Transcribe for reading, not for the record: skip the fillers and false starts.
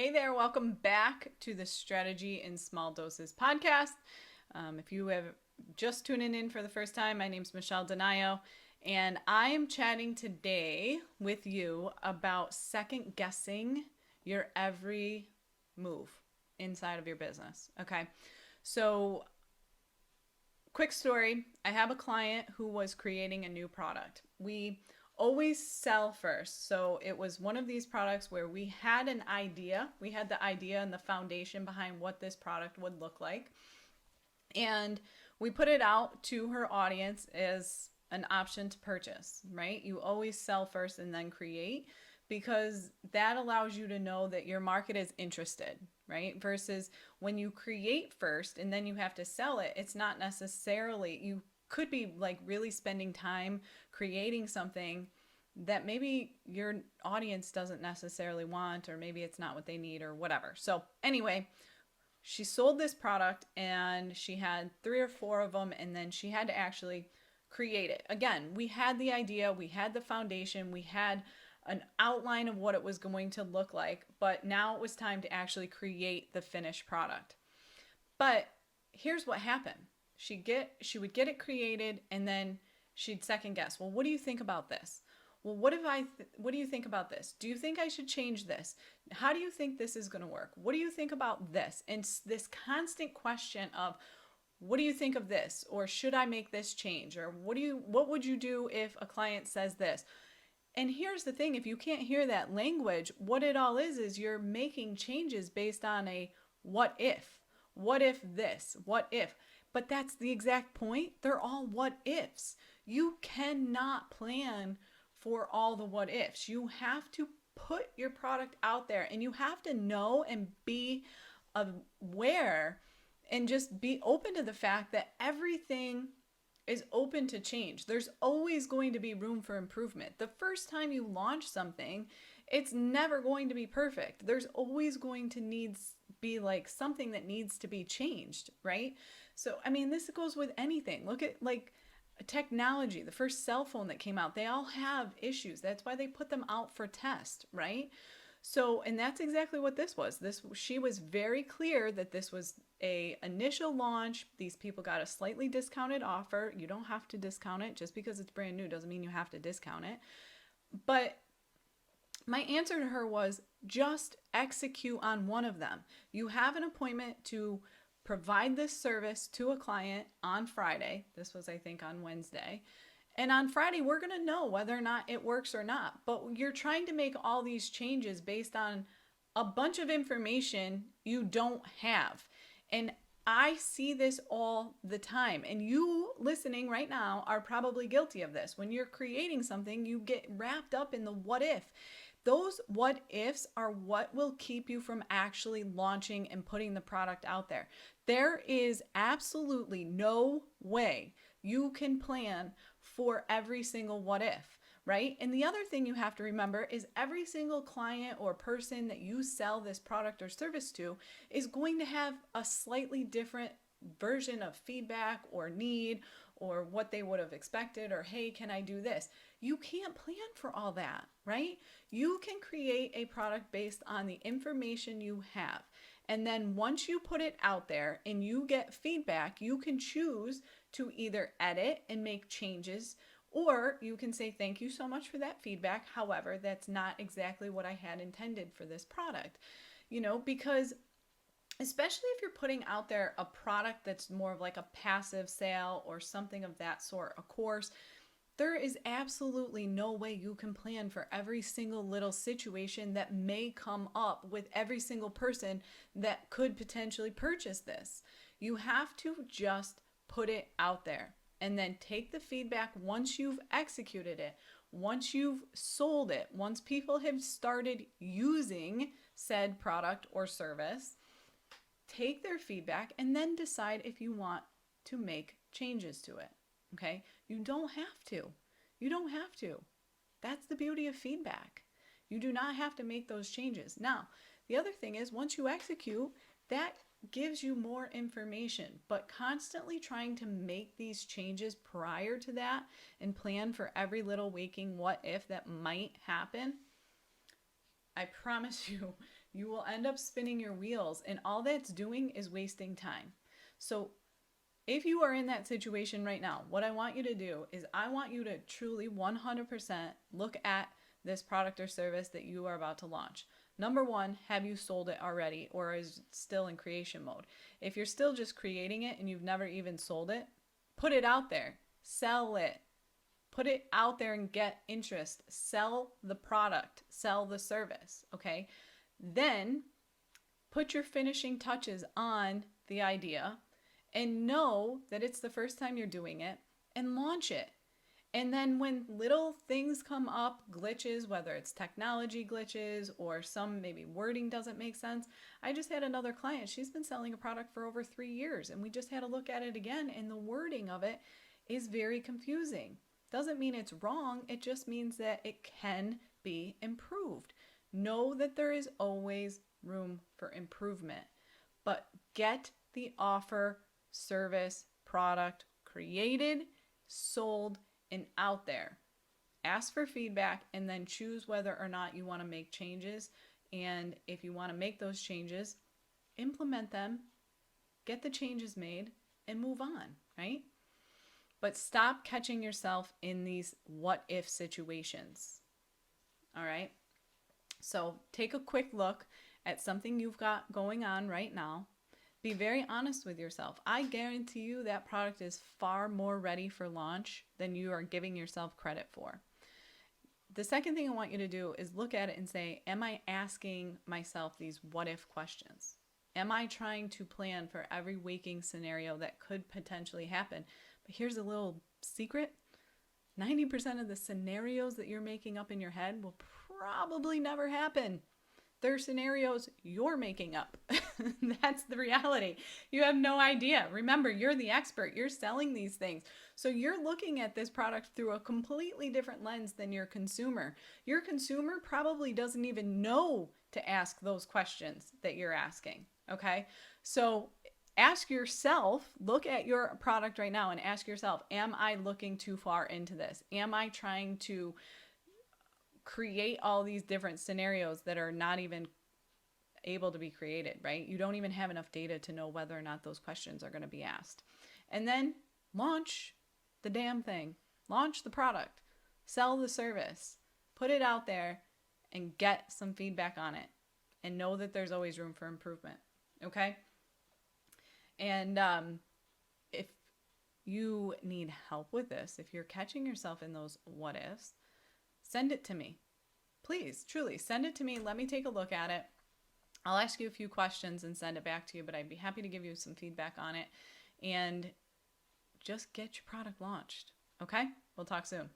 Hey there, welcome back to the Strategy in Small Doses podcast. If you have just tuning in for the first time, my name is Michelle Denayo, and I am chatting today with you about second guessing your every move inside of your business. Okay, so quick story, I have a client who was creating a new product. We always sell first. So it was one of these products where we had an idea. We had the idea and the foundation behind what this product would look like. And we put it out to her audience as an option to purchase, right? You always sell first and then create because that allows you to know that your market is interested, right? Versus when you create first and then you have to sell it, it's not necessarily, you could be like really spending time creating something that maybe your audience doesn't necessarily want, or maybe it's not what they need or whatever. So, anyway, she sold this product and she had 3 or 4 of them, and then she had to actually create it. Again, we had the idea, we had the foundation, we had an outline of what it was going to look like, but now it was time to actually create the finished product. But here's what happened. She would get it created and then she'd second guess. Well, what do you think about this? Well, what do you think about this? Do you think I should change this? How do you think this is going to work? What do you think about this? And this constant question of what do you think of this, or should I make this change, or what would you do if a client says this? And here's the thing, if you can't hear that language, what it all is you're making changes based on a what if. What if this? What if? But that's the exact point. They're all what ifs. You cannot plan for all the what ifs. You have to put your product out there and you have to know and be aware and just be open to the fact that everything is open to change. There's always going to be room for improvement. The first time you launch something, it's never going to be perfect. There's always going to be like something that needs to be changed, right? So, I mean, this goes with anything. Look at like technology, the first cell phone that came out, they all have issues. That's why they put them out for test, right? So, and that's exactly what this was. She was very clear that this was a initial launch. These people got a slightly discounted offer. You don't have to discount it. Just because it's brand new doesn't mean you have to discount it. But my answer to her was just execute on one of them. You have an appointment to provide this service to a client on Friday. This was, I think, on Wednesday. And on Friday, we're going to know whether or not it works or not. But you're trying to make all these changes based on a bunch of information you don't have. And I see this all the time. And you listening right now are probably guilty of this. When you're creating something, you get wrapped up in the what if. Those what ifs are what will keep you from actually launching and putting the product out there. There is absolutely no way you can plan for every single what if, right? And the other thing you have to remember is every single client or person that you sell this product or service to is going to have a slightly different version of feedback or need or what they would have expected, or hey, can I do this? You can't plan for all that, right? You can create a product based on the information you have. And then once you put it out there and you get feedback, you can choose to either edit and make changes, or you can say, thank you so much for that feedback. However, that's not exactly what I had intended for this product. Because especially if you're putting out there a product that's more of like a passive sale or something of that sort, a course, there is absolutely no way you can plan for every single little situation that may come up with every single person that could potentially purchase this. You have to just put it out there and then take the feedback once you've executed it, once you've sold it, once people have started using said product or service. Take their feedback and then decide if you want to make changes to it. Okay? You don't have to. You don't have to. That's the beauty of feedback. You do not have to make those changes. Now, the other thing is once you execute, that gives you more information, but constantly trying to make these changes prior to that and plan for every little waking what if that might happen, I promise you, you will end up spinning your wheels, and all that's doing is wasting time. So if you are in that situation right now, what I want you to do is I want you to truly 100% look at this product or service that you are about to launch. Number one, have you sold it already, or is it still in creation mode? If you're still just creating it and you've never even sold it, put it out there. Sell it. Put it out there and get interest. Sell the product. Sell the service. Okay? Then put your finishing touches on the idea and know that it's the first time you're doing it and launch it. And then when little things come up, glitches, whether it's technology glitches or some maybe wording doesn't make sense. I just had another client. She's been selling a product for over 3 years, and we just had to look at it again, and the wording of it is very confusing. Doesn't mean it's wrong. It just means that it can be improved. Know that there is always room for improvement, but get the offer, service, product created, sold, and out there. Ask for feedback and then choose whether or not you want to make changes. And if you want to make those changes, implement them, get the changes made, and move on, right? But stop catching yourself in these what if situations. All right? So take a quick look at something you've got going on right now. Be very honest with yourself. I guarantee you that product is far more ready for launch than you are giving yourself credit for. The second thing I want you to do is look at it and say, am I asking myself these what if questions? Am I trying to plan for every waking scenario that could potentially happen? But here's a little secret. 90% of the scenarios that you're making up in your head will probably never happen. They're scenarios you're making up. That's the reality. You have no idea. Remember, you're the expert. You're selling these things. So you're looking at this product through a completely different lens than your consumer. Your consumer probably doesn't even know to ask those questions that you're asking. Okay? So ask yourself, look at your product right now and ask yourself, am I looking too far into this? Am I trying to create all these different scenarios that are not even able to be created, right? You don't even have enough data to know whether or not those questions are going to be asked. And then launch the damn thing. Launch the product. Sell the service. Put it out there and get some feedback on it. And know that there's always room for improvement. Okay? And if you need help with this, if you're catching yourself in those what ifs, send it to me. Please, truly, send it to me. Let me take a look at it. I'll ask you a few questions and send it back to you, but I'd be happy to give you some feedback on it. And just get your product launched. Okay? We'll talk soon.